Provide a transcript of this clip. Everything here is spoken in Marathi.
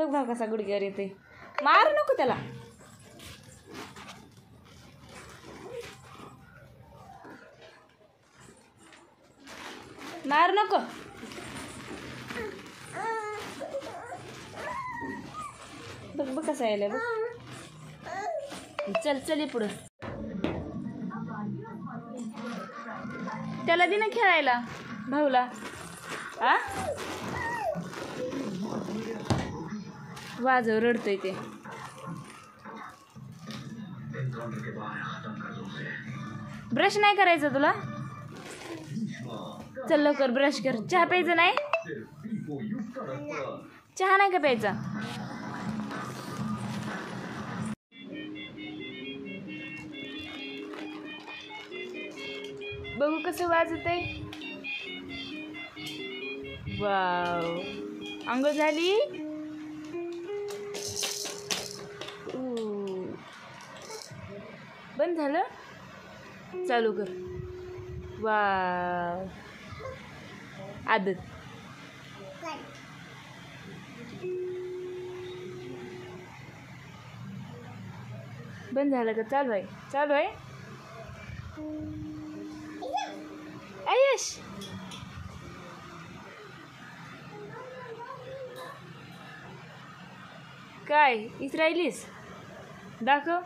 बघ भाव कसा गुडघ्यावर येते. मार नको त्याला. मार नको. बघ बघ कसा यायला बघ. चल चल ये पुढं. त्याला दे ना खेळायला भाऊला. आ वाजव रडतोय ते. ब्रश नाही करायचा तुला. चल लवकर ब्रश कर. चहा प्यायचा नाही. चहा नाही का प्यायचा. बघू कसं वाजत आहे. वाव अंघोळ झाली. बंद झालं. चालू कर. वाव आदत. बंद झालं का. चालू आहे. चालू आहे. आयश काय इस्रायलीस दाखव.